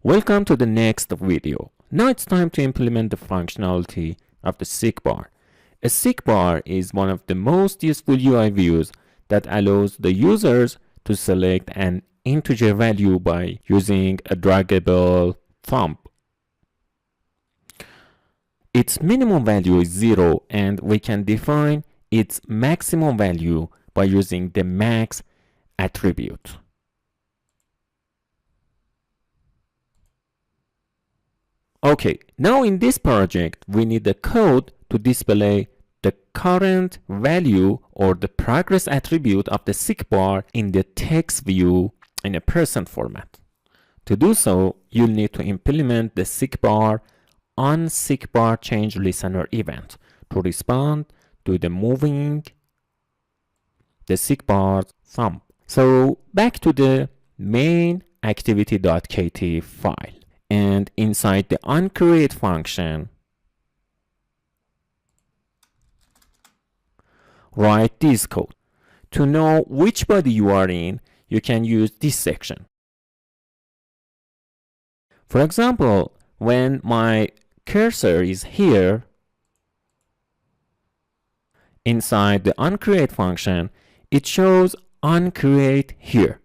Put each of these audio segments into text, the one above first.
Welcome to the next video. Now it's time to implement the functionality of the seekbar. A seekbar is one of the most useful UI views that allows the users to select an integer value by using a draggable thumb. Its minimum value is 0 and we can define its maximum value by using the max attribute. Okay, now in this project, we need the code to display the current value or the progress attribute of the seekbar in the text view in a % format. To do so, you'll need to implement the seekbar on seekbar change listener event to respond to the moving the seekbar thumb. So back to the main activity.kt file. And inside the onCreate function, write this code. To know which body you are in, you can use this section. For example, when my cursor is here, inside the onCreate function, it shows onCreate here.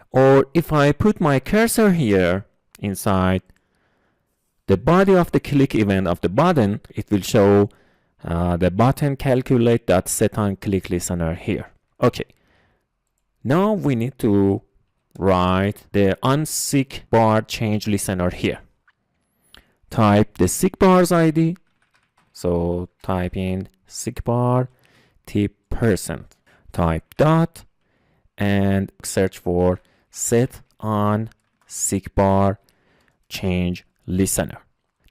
Or if I put my cursor here, inside the body of the click event of the button, it will show the button calculate.setOnClickListener here. Okay, now we need to write the onSeekbar change listener here. Type the seekbar's ID, so type in seekbar tip %, type dot, and search for set on seekbar change listener.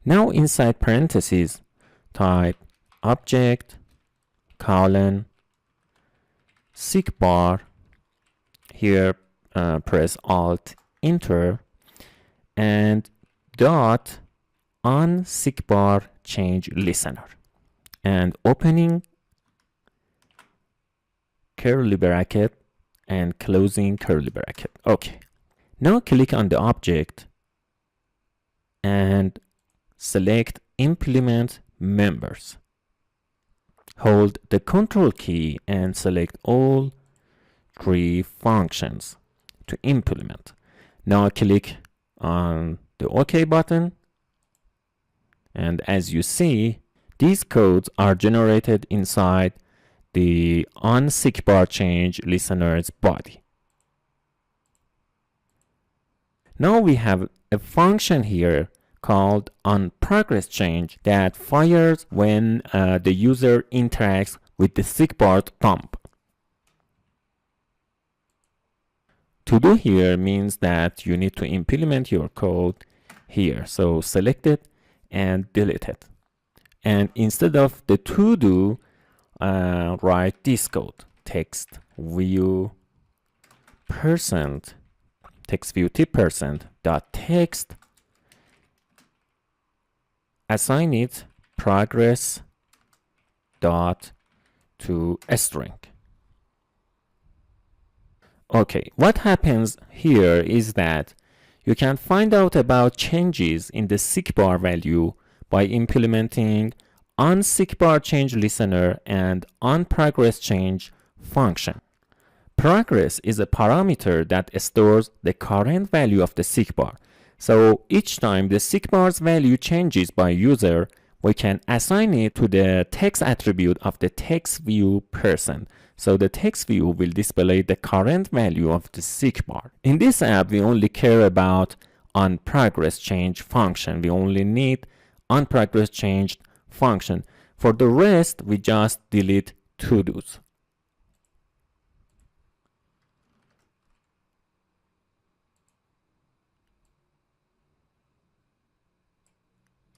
Now inside parentheses, type object colon seekbar. Here press Alt Enter and dot on seekbar change listener and opening curly bracket and closing curly bracket. Okay. Now click on the object and select implement members. Hold the Control key and select all 3 functions to implement. Now click on the OK button, and as you see, these codes are generated inside the onSeekbar change listener's body. Now we have a function here called onProgressChange that fires when the user interacts with the seekbar thumb. To do here means that you need to implement your code here. So select it and delete it. And instead of the to do, write this code: text view text view tip dot text, assign it progress dot to a string. Okay, what happens here is that you can find out about changes in the seekbar value by implementing onSeekbar change listener and onProgressChange function. Progress is a parameter that stores the current value of the seekbar. So each time the seekbar's value changes by user, we can assign it to the text attribute of the text view %. So the text view will display the current value of the seekbar. In this app, we only care about onProgressChange function. We only need onProgressChange function. For the rest, we just delete to-dos.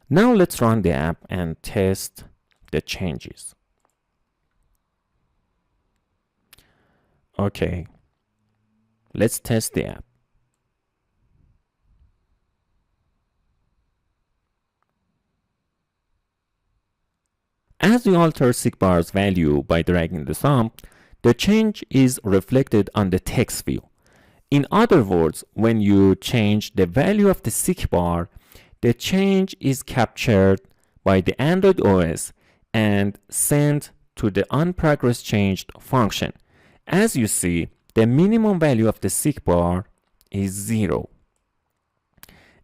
Now let's run the app and test the changes. Okay, let's test the app. As we alter seekbar's value by dragging the thumb, the change is reflected on the text view. In other words, when you change the value of the seek bar, the change is captured by the Android OS and sent to the onProgressChanged function. As you see, the minimum value of the seek bar is 0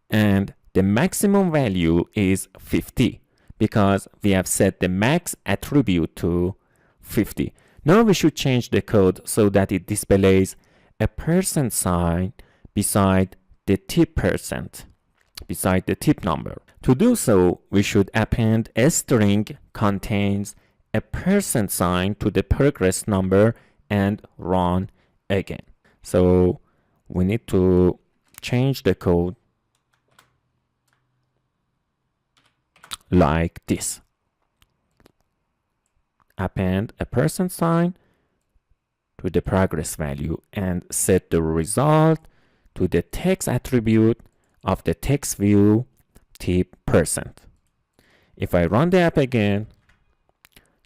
and the maximum value is 50 because we have set the max attribute to 50. Now we should change the code so that it displays a percent sign beside the tip percent, beside the tip number. To do so, we should append a string contains a percent sign to the progress number and run again. So we need to change the code like this. Append a percent sign to the progress value and set the result to the text attribute of the text view tip percent. If I run the app again,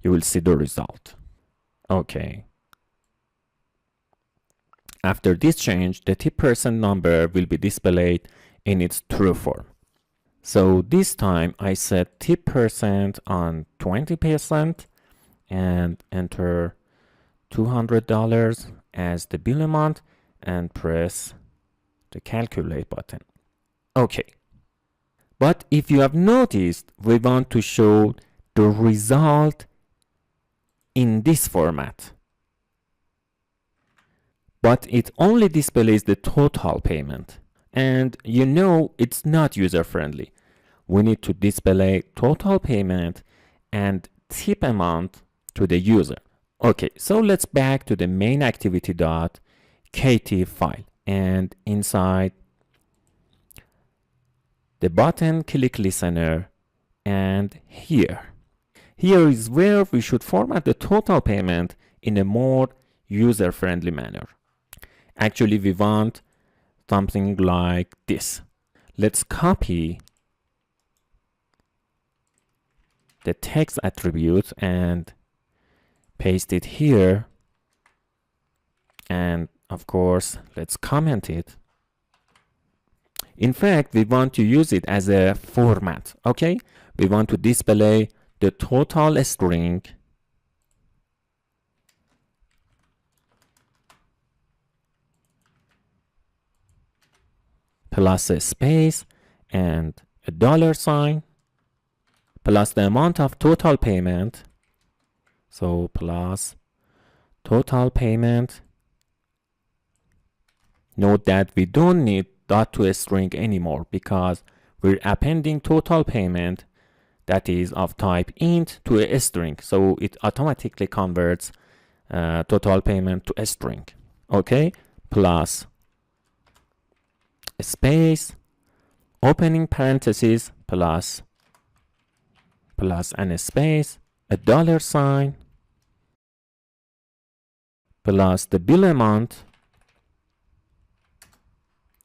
you will see the result. Okay. After this change, the tip percent number will be displayed in its true form. So this time I set tip percent on 20% and enter $200 as the bill amount and press the calculate button. Okay. But if you have noticed, we want to show the result in this format. But it only displays the total payment. And you know it's not user-friendly. We need to display total payment and tip amount to the user. Okay, so let's back to the main activity.kt file. And inside the button, click listener, and here. Here is where we should format the total payment in a more user-friendly manner. Actually, we want something like this. Let's copy the text attribute and paste it here. And of course, let's comment it. In fact, we want to use it as a format, okay? We want to display the total string plus a space and a dollar sign plus the amount of total payment. So plus total payment. Note that we don't need dot to a string anymore because we're appending total payment that is of type int to a string. So it automatically converts total payment to a string. Okay, plus a space, opening parentheses, plus and a space, a dollar sign, plus the bill amount,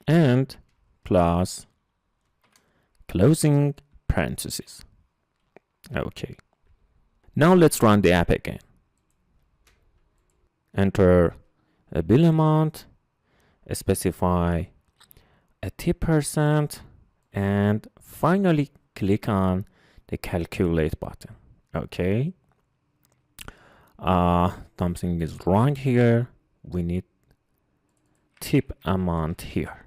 and plus closing parentheses. Okay. Now let's run the app again. Enter a bill amount, specify a tip percent, and finally click on the calculate button. Okay. Something is wrong here. We need tip amount here.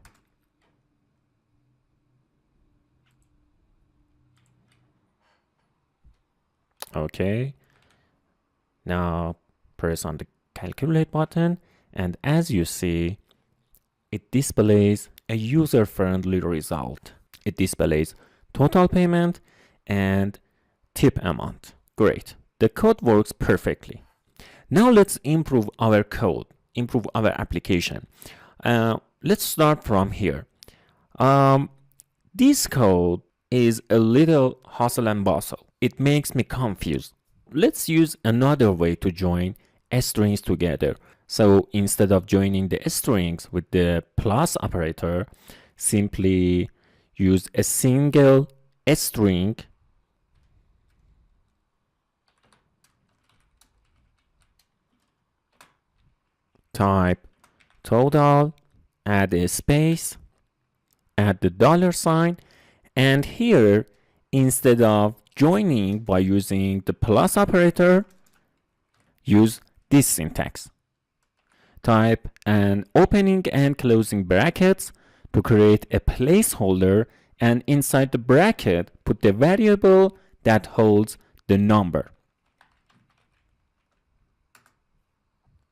Okay. Now press on the calculate button, and as you see, it displays a user-friendly result. It displays total payment and tip amount. Great. The code works perfectly. Now let's improve our code, improve our application. Let's start from here. This code is a little hustle and bustle. It makes me confused. Let's use another way to join strings together. So instead of joining the strings with the plus operator, simply use a single string type total add a space, add the dollar sign, and here, instead of joining by using the plus operator, use this syntax. Type an opening and closing brackets to create a placeholder, and inside the bracket, put the variable that holds the number.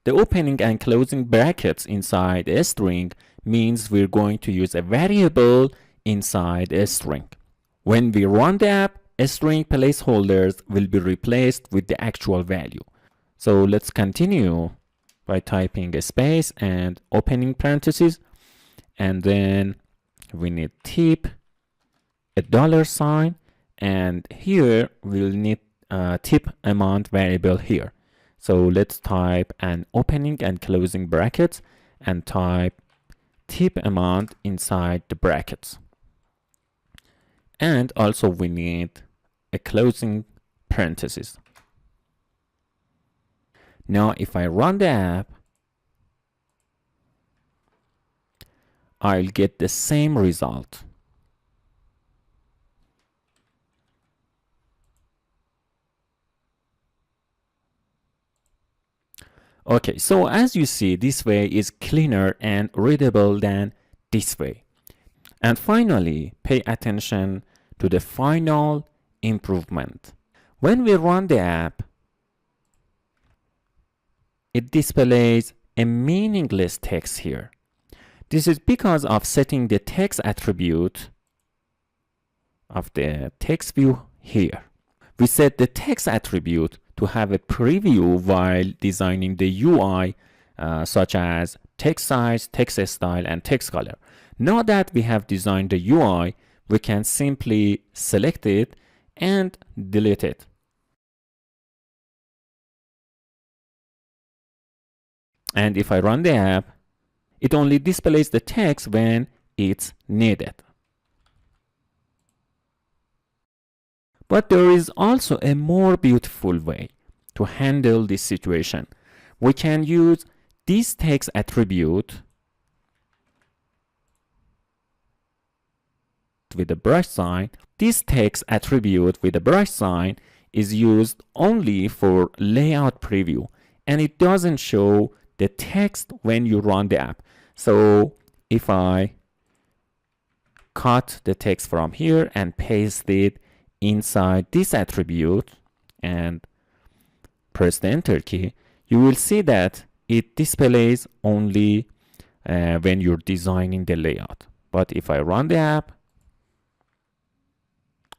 The opening and closing brackets inside a string means we're going to use a variable inside a string. When we run the app, a string placeholders will be replaced with the actual value. So let's continue by typing a space and opening parentheses, and then we need tip, a dollar sign, and here we'll need a tip amount variable here. So let's type an opening and closing brackets and type tip amount inside the brackets. And also we need a closing parenthesis. Now if I run the app, I'll get the same result. Okay, so as you see, this way is cleaner and readable than this way. And finally, pay attention to the final improvement. When we run the app, it displays a meaningless text here. This is because of setting the text attribute of the text view here. We set the text attribute to have a preview while designing the UI, such as text size, text style, and text color. Now that we have designed the UI, we can simply select it and delete it. And if I run the app, it only displays the text when it's needed. But there is also a more beautiful way to handle this situation. We can use this text attribute with a brush sign. This text attribute with a brush sign is used only for layout preview, and it doesn't show the text when you run the app. So if I cut the text from here and paste it inside this attribute and press the enter key, you will see that it displays only when you're designing the layout. But if I run the app,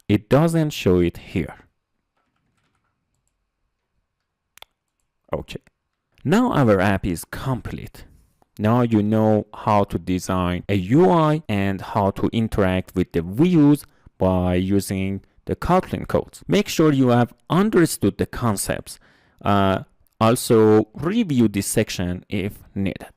it doesn't show it here. Okay. Now our app is complete. Now you know how to design a UI and how to interact with the views by using the Kotlin codes. Make sure you have understood the concepts. Also review this section if needed.